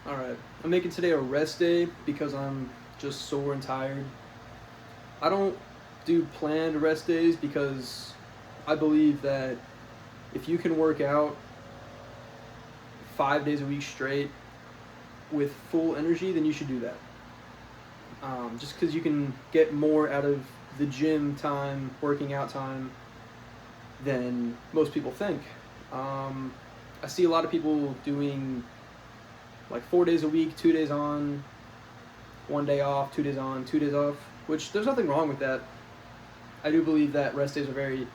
Alright, I'm making today a rest day because I'm just sore and tired. I don't do planned rest days because I believe that if you can work out 5 days a week straight with full energy, then you should do that. Just because you can get more out of the gym time, working out time, than most people think. Um, I see a lot of people doing like 4 days a week, 2 days on, 1 day off, 2 days on, 2 days off, which there's nothing wrong with that. I do believe that rest days are very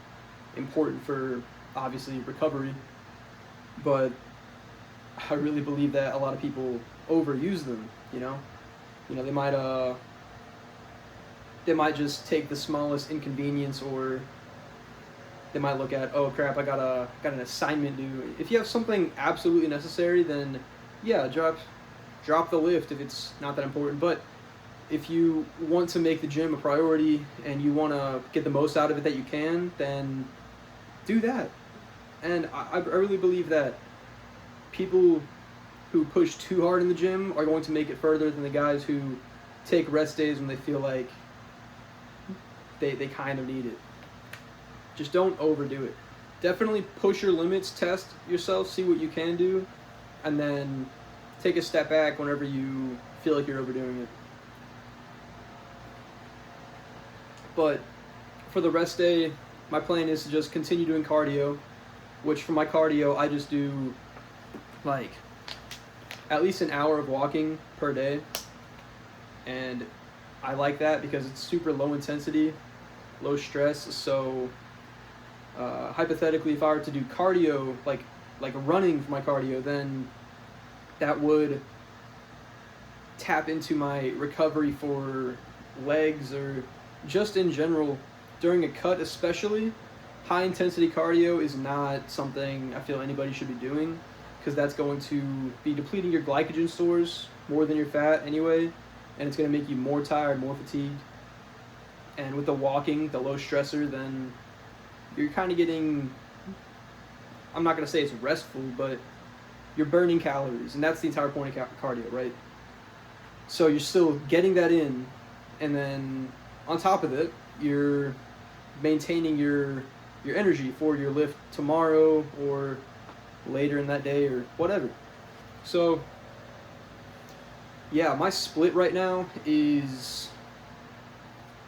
important for obviously recovery, but I really believe that a lot of people overuse them. They might just take the smallest inconvenience, or they might look at, oh crap, I got an assignment due. If you have something absolutely necessary, then yeah, drop the lift if it's not that important. But if you want to make the gym a priority and you want to get the most out of it that you can, then do that. And I really believe that people who push too hard in the gym are going to make it further than the guys who take rest days when they feel like they kind of need it. Just don't overdo it. Definitely push your limits, test yourself, see what you can do, and then take a step back whenever you feel like you're overdoing it. But for the rest day, my plan is to just continue doing cardio, which for my cardio, I just do like at least an hour of walking per day. And I like that because it's super low intensity, low stress. So hypothetically, if I were to do cardio, like running for my cardio, then that would tap into my recovery for legs, or just in general during a cut especially. High intensity cardio is not something I feel anybody should be doing, because that's going to be depleting your glycogen stores more than your fat anyway, and it's going to make you more tired, more fatigued. And with the walking, the low stressor, then you're kind of getting, I'm not going to say it's restful, but you're burning calories, and that's the entire point of cardio, right? So you're still getting that in, and then on top of it, you're maintaining your energy for your lift tomorrow or later in that day or whatever. So yeah, my split right now is,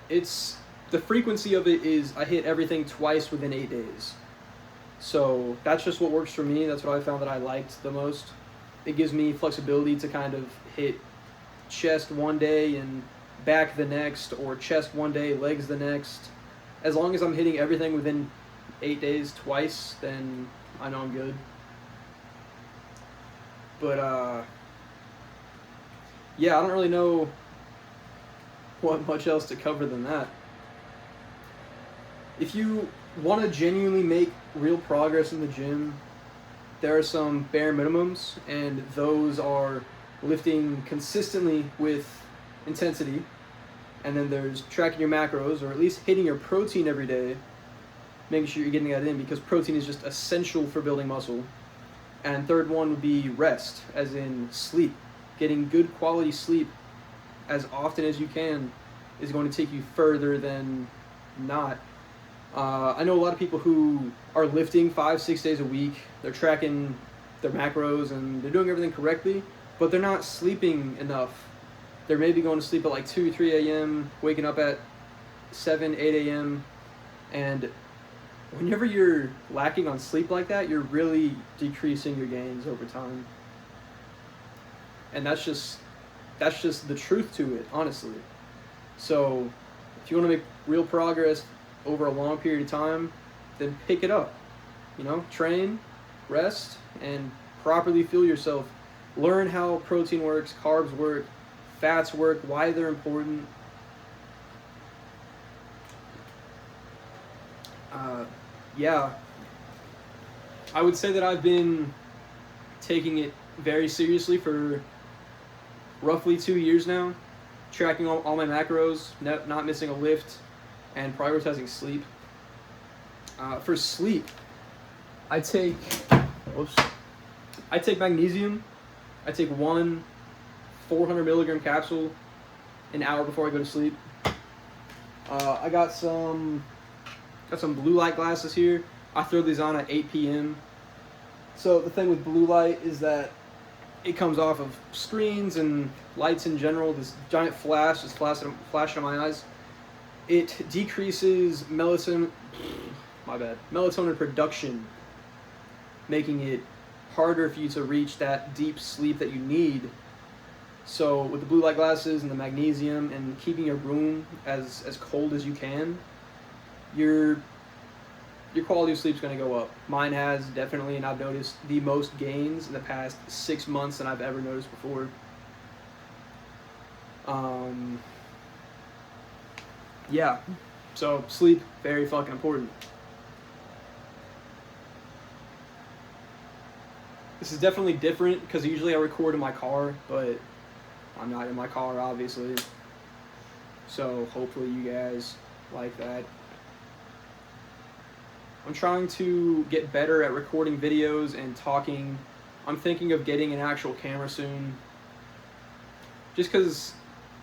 it's the frequency of it is I hit everything twice within 8 days. So that's just what works for me. That's what I found that I liked the most. It gives me flexibility to kind of hit chest one day and back the next, or chest one day, legs the next. As long as I'm hitting everything within 8 days twice, then I know I'm good. But yeah, I don't really know what much else to cover than that. If you want to genuinely make real progress in the gym, there are some bare minimums, and those are lifting consistently with intensity, and then there's tracking your macros, or at least hitting your protein every day, making sure you're getting that in, because protein is just essential for building muscle. And third one would be rest, as in sleep. Getting good quality sleep as often as you can is going to take you further than not. I know a lot of people who are lifting 5-6 days a week. They're tracking their macros and they're doing everything correctly, but they're not sleeping enough. They're maybe going to sleep at like 2, 3 a.m., waking up at 7, 8 a.m., and whenever you're lacking on sleep like that, you're really decreasing your gains over time. And that's just the truth to it, honestly. So if you want to make real progress over a long period of time, then pick it up. Train, rest, and properly fuel yourself. Learn how protein works, carbs work, fats work, why they're important. Yeah, I would say that I've been taking it very seriously for roughly 2 years now, tracking all my macros, not missing a lift, and prioritizing sleep. For sleep, I take magnesium I take one 400 milligram capsule an hour before I go to sleep. I got some blue light glasses here. I throw these on at 8 p.m. So the thing with blue light is that it comes off of screens and lights in general. This giant flash is flashing in my eyes. It decreases melatonin production, making it harder for you to reach that deep sleep that you need. So with the blue light glasses and the magnesium and keeping your room as cold as you can, your quality of sleep is going to go up. Mine has definitely, and I've noticed the most gains in the past 6 months than I've ever noticed before. Yeah, so sleep, very fucking important. This is definitely different because usually I record in my car, but I'm not in my car, obviously. So hopefully you guys like that. I'm trying to get better at recording videos and talking. I'm thinking of getting an actual camera soon. Just because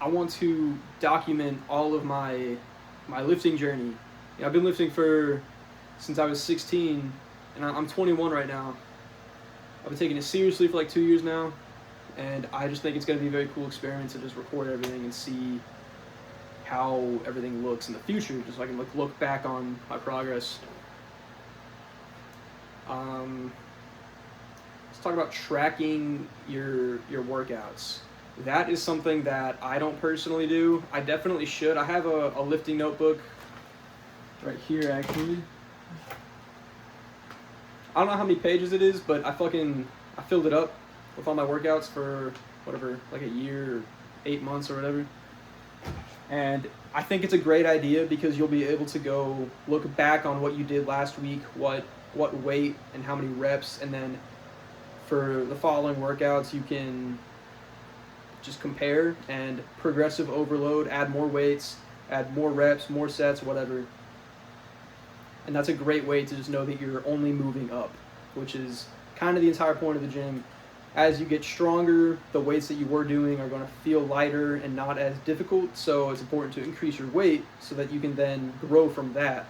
I want to document all of my lifting journey. You know, I've been lifting since I was 16, and I'm 21 right now. I've been taking it seriously for like 2 years now, and I just think it's going to be a very cool experiment to just record everything and see how everything looks in the future, just so I can look back on my progress. Let's talk about tracking your workouts. That is something that I don't personally do. I definitely should. I have a lifting notebook right here, actually. I don't know how many pages it is, but I filled it up with all my workouts for whatever, like a year or 8 months or whatever. And I think it's a great idea because you'll be able to go look back on what you did last week, what weight and how many reps, and then for the following workouts you can just compare and progressive overload, add more weights, add more reps, more sets, whatever. And that's a great way to just know that you're only moving up, which is kind of the entire point of the gym. As you get stronger, the weights that you were doing are going to feel lighter and not as difficult, so it's important to increase your weight so that you can then grow from that.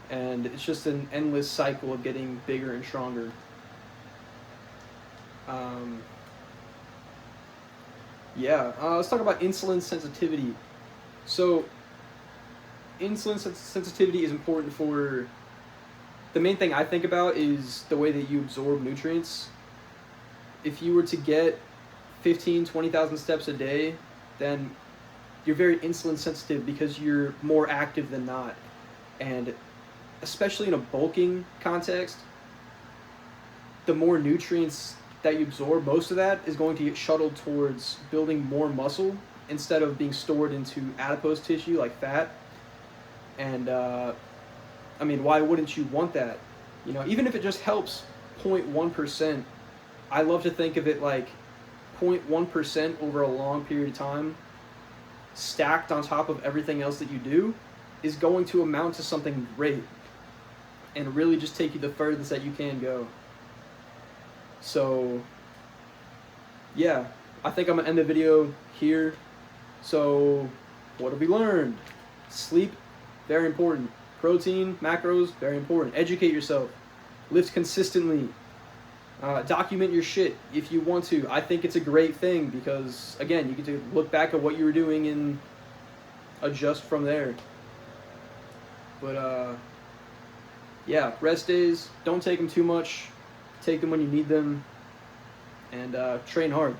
And it's just an endless cycle of getting bigger and stronger. Let's talk about insulin sensitivity. So insulin sensitivity is important for, the main thing I think about is the way that you absorb nutrients. If you were to get 20,000 steps a day, then you're very insulin sensitive because you're more active than not. And especially in a bulking context, the more nutrients that you absorb, most of that is going to get shuttled towards building more muscle instead of being stored into adipose tissue like fat. And why wouldn't you want that? You know, even if it just helps 0.1%, I love to think of it like 0.1% over a long period of time, stacked on top of everything else that you do, is going to amount to something great and really just take you the furthest that you can go. So, yeah, I think I'm going to end the video here. So, what have we learned? Sleep, very important. Protein, macros, very important. Educate yourself. Lift consistently. Document your shit if you want to. I think it's a great thing because, again, you get to look back at what you were doing and adjust from there. But, rest days, don't take them too much. Take them when you need them. And train hard.